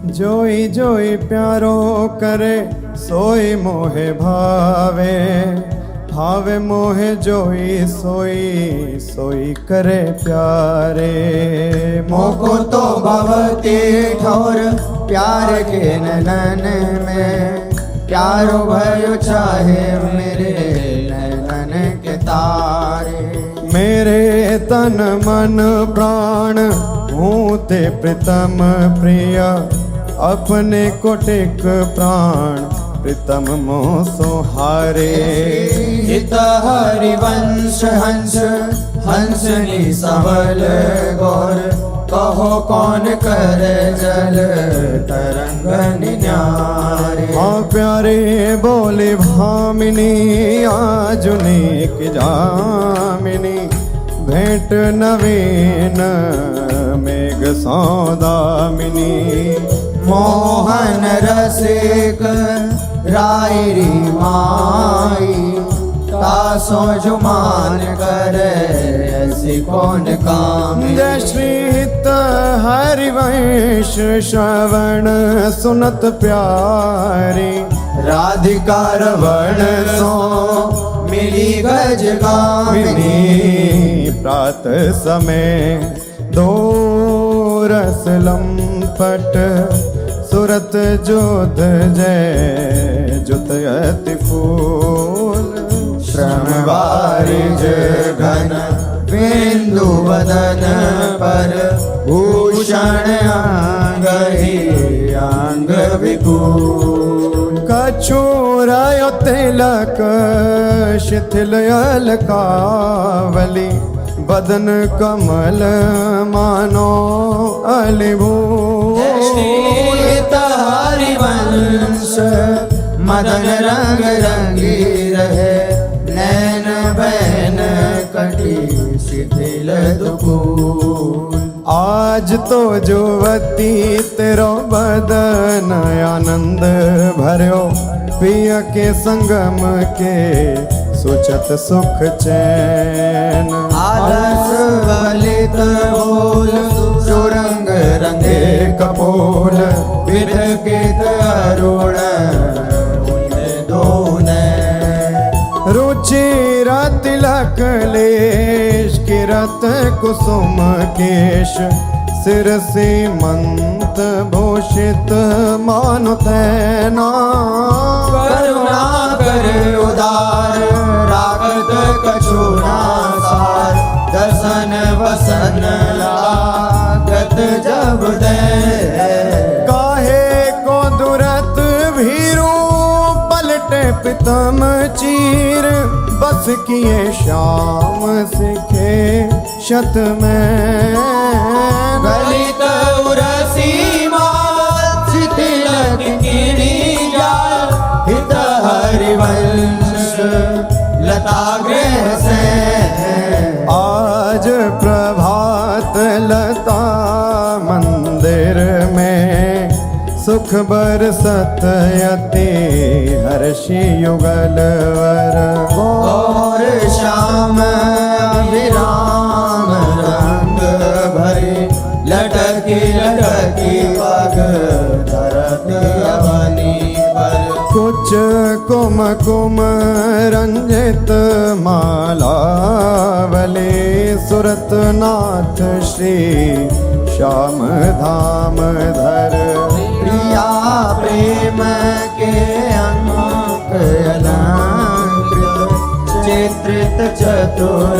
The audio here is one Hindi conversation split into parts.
जोई जोई प्यारो करे सोई मोहे भावे, भावे मोहे जोई सोई सोई करे प्यारे। मोको तो भवती ठोर प्यार के नैनन में, प्यारो भयो चाहे मेरे नैनन के तारे। मेरे तन मन प्राण हूँ ते प्रीतम प्रिय, अपने कोटिक प्राण प्रीतम मोह सुहारे। हित हरिवंश हंस हंसनी सबल गौर, कहो कौन कर जल तरंग निन्यारे। हाँ प्यारे बोले भामिनी आजुनेक जामिनी, भेंट नवीन मेघ सौदामिनी। मोहन रसिक रायरी माई, तासो जुमान करे ऐसी कौन काम। जय श्री हित हरिवंश श्रवण सुनत प्यारी, राधिका रवण सो मिली गज गामिनी। प्रात समय दो रस लंपट, सुरत जोध जय जुत अति फूल। श्रम वारिज घन बिंदु वदन पर, भूषण अंग ही अंग विपुल। कछुरायो तिलक शिथिल अलकावली, बदन कमल मानो अलिभूल। हरिवंश मदन रंग रंगी रहे, नैन बैन कटी शिथिल दुकूल। आज तो जुवती तेरो बदन आनंद भर्यो, पिय के संगम के सुचत सुख चैन। आलस बलित बोल सुरंग रंगे कपोल, विधकित अरुण दोन। रुचिर तिलक लेश किरत कुसुम केश, सिर सीमंत भूषित मानु तैना। करुणा कर उदार रागत कछुना सार, दसन वसन लागत जब दे। काहे को दुरत भीरू पलटे पितम चीर, बस किए श्याम सिखे शत में। गलित उरसी मात तिलक गिरी जाल, हित हरिवंश लता गृह से। आज प्रभात लता मंदिर में, सुख बरसत यति हर्षि युगल वर। और श्याम अभिराम रंग भरे, लटकी लटकी पग धरत अवनी पर। कुछ कुम कुम रंजित मालावली, सुरत नाथ श्री श्याम धाम धर। प्रिया प्रेम के अंक अलंकृत, चित्रित चतुर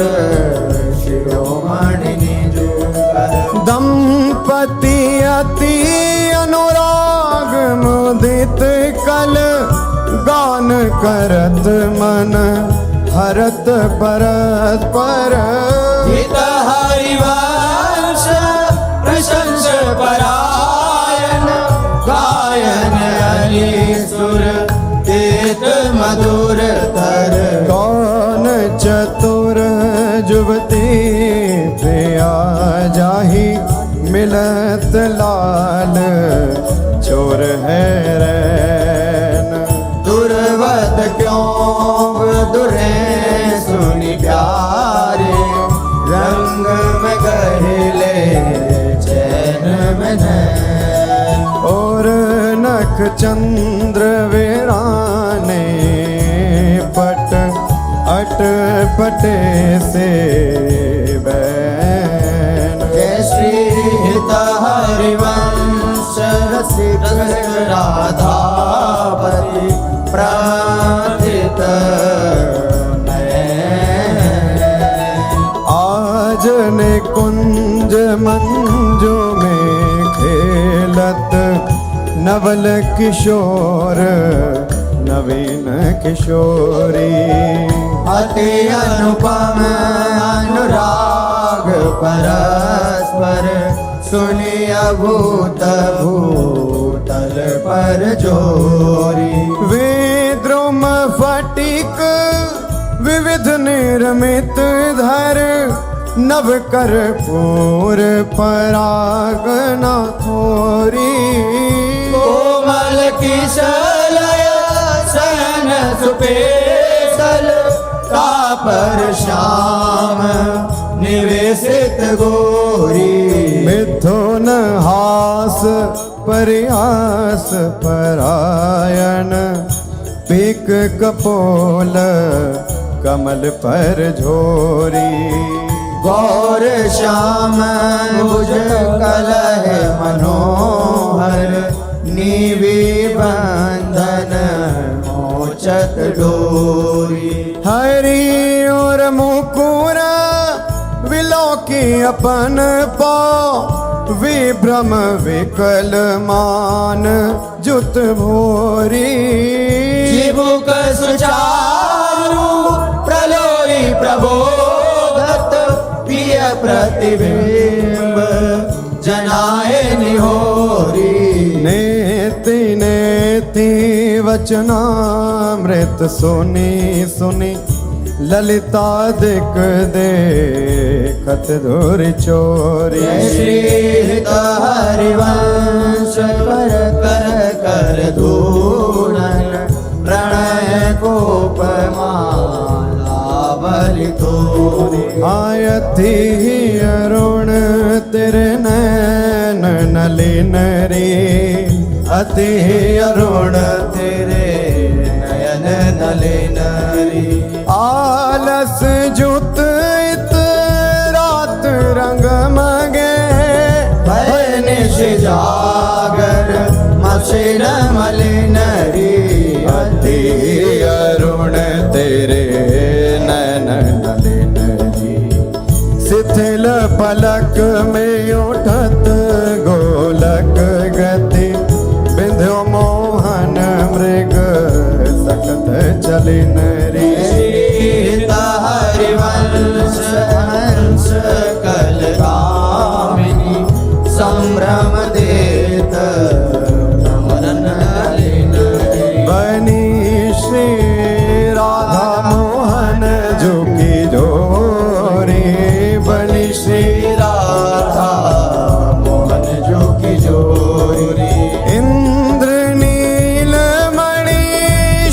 शिरोमणि निजुकर। दंपति अति अनुराग मुदित कल, गान करत मन हरत परस्पर। हित हरिवंश प्रशंस परायण, गायन अली सुर देत मधुर तर। कौन चतुर जुवती प्रिया जाही, मिलत लाल चोर है रैन। दुर्वत क्यों दुरे सुनि प्यारे, रंग में गहले चैन में नैन। और नख चंद्र वीराने पट अट पटे से बैन। जय श्री हित हरिवंश रसिक राधापति प्रार्थित आज निकुंज मंजू में खेलत नवल किशोर नवीन किशोरी। अति अनुपम अनुराग परस्पर सुनिय भूत भूतल पर जोरी। वेद्रुम फटिक विविध निर्मित धर नव कर्पूर परागना खोरी। कोमल किशलय सन सुपेसल कापर श्याम निवेशित गोरी। मिथुन हास प्रयास परायण पीक कपोल कमल पर झोरी। गौर श्याम भुज कलह मनोहर नीवी बंधन मोचत डोरी। हरि और मुकुर विलोकी अपन पाँव विभ्रम विकल मान जुत भोरी। जीवुक सुचारु प्रलोई प्रबोधत प्रिय प्रतिबिंब जनाए निहोरी। नेति नेति वचनामृत सुनी सुनी ललिता दिक देखत धुर चोरी। जय श्री हित हरिवंश कर कर कर धूलन प्रणय कोपमाला बलि तोरी। आयति अरुण तेरे नैन नलिन रे। अति अरुण तेरे नयन नलिन रे। आलस जुत इत रात रंग मगे भय निश जागर मसिन मलिन रे। अति अरुण तेरे नैन नलिन रे। शिथिल पलक में उठत गोलक गति बिंध्यो मोहन मृग सकत चलिन रे। हरिवंश हंस कलकामिनी संभ्रम देत भ्रमरन लीन रे। बनी श्री राधा मोहन जो की जोरी। बनी श्री राधा मोहन जो की जोरी। इंद्र नील मणि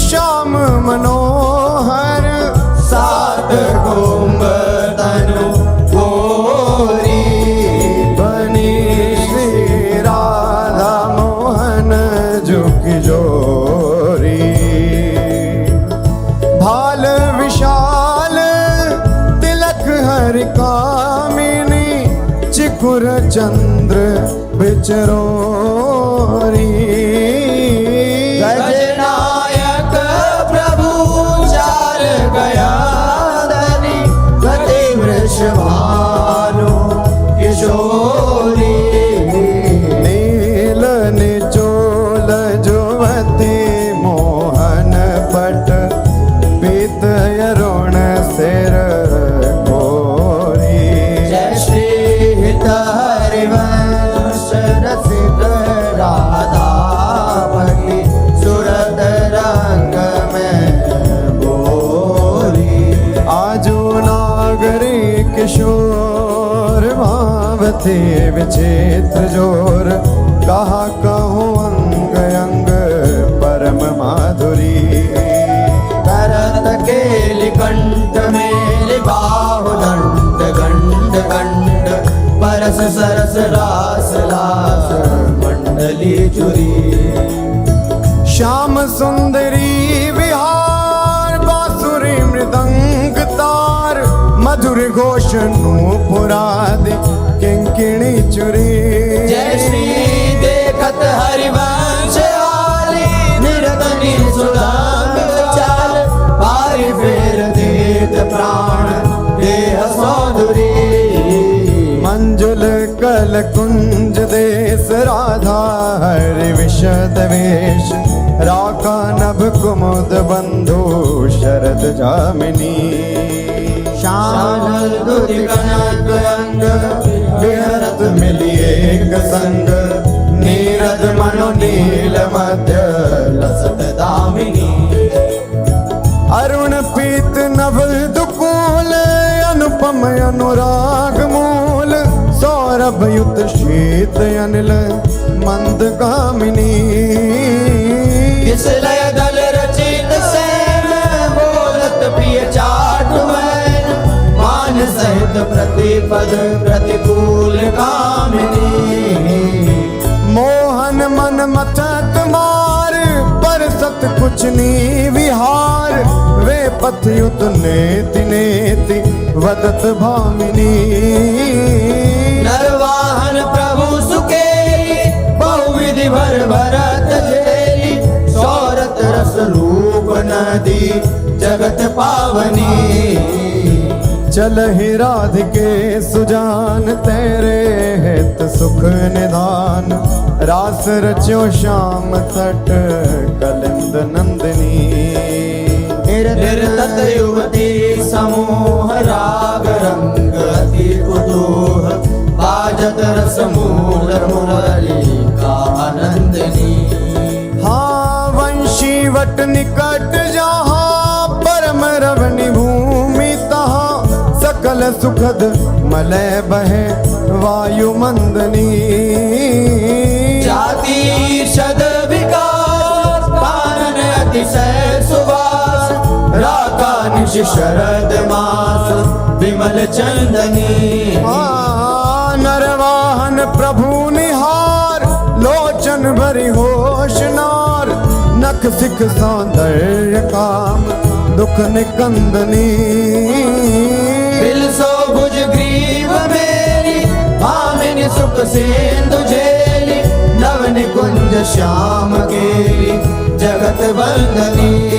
श्याम मनोहर सात कुंभ तनु गोरी। बनी श्री राधा मोहन जो की जोरी। भाल विशाल तिलक हरि कामिनी चिकुर चंद्र बिचरोरी। गजनायक प्रभु चार गया धनी गति वृषभानु किशोरी। नील निचोल जुवती मोहन पट पीत अरुण सिर गोरी। जय श्री हित हरिवंश रसिक राधापति सुरत रंग में बोरी। आजू नागरी किशोर भावती विचित्र जोर। कहा कहूँ अंग अंग परम माधुरी। करत केलि कंठ मेलि बाहु दंड गंड गंड परस सरस रास लास मंडल केली चुरी श्याम सुंदरी विहार बांसुरी मृदंग तार मधुर घोष नूपुरादि किंकिणी चुरी जय श्री देखत हरिवंश आली निरतनी सुदाम चाल पारी फेर देत प्राण देह सौंदरी मंजुल कल कुंज देश राधा हरि विशद वेश राका नभ कुमुद बंधु शरद जामिनी शानल दुधि कनक अंग विहरत मिली एक संग नीरद मनो नील मध्य लसत दामिनी अरुण पीत नभ दुकूल अनुपम अनुराग मूल सौरभ युत शीत अनिल मंद कामिनी किस लय दल रचित सैन बोलत प्रिय चाट वैन मान सहित प्रतिपद प्रतिकूल कामिनी मोहन मन मथत मार पर सत कुछ नी विहार वे पथयुत नेति नेति वदत भामिनी नरवाहन प्रभु सुकेली बहुविधि भर भरत झेली सौरत रस रूप नदी जगत पावनी चल ही राधिके सुजान तेरे हित सुख निधान रास रच्यो श्याम तट कलिंद नंदिनी निर्तत युवती समूह राग रंग अति कुतूह बाजत रस मूल मुरली का आनंदनी हाँ वंशी वट निकट जहाँ परम रवनि भूमि तहाँ सकल सुखद मलय बहे वायु मंदनी जाति शद विकास कानन अतिशय सुवास राका निश शरद मास विमल चंदनी नरवाहन प्रभु निहार लोचन भरी होशनार नख सिख सौंदर्य काम दुख निकंदनी बिलसो भुज ग्रीव मेरी भामिनी सुख सिंधु झेली नव निकुंज श्याम केली जगत वंदनी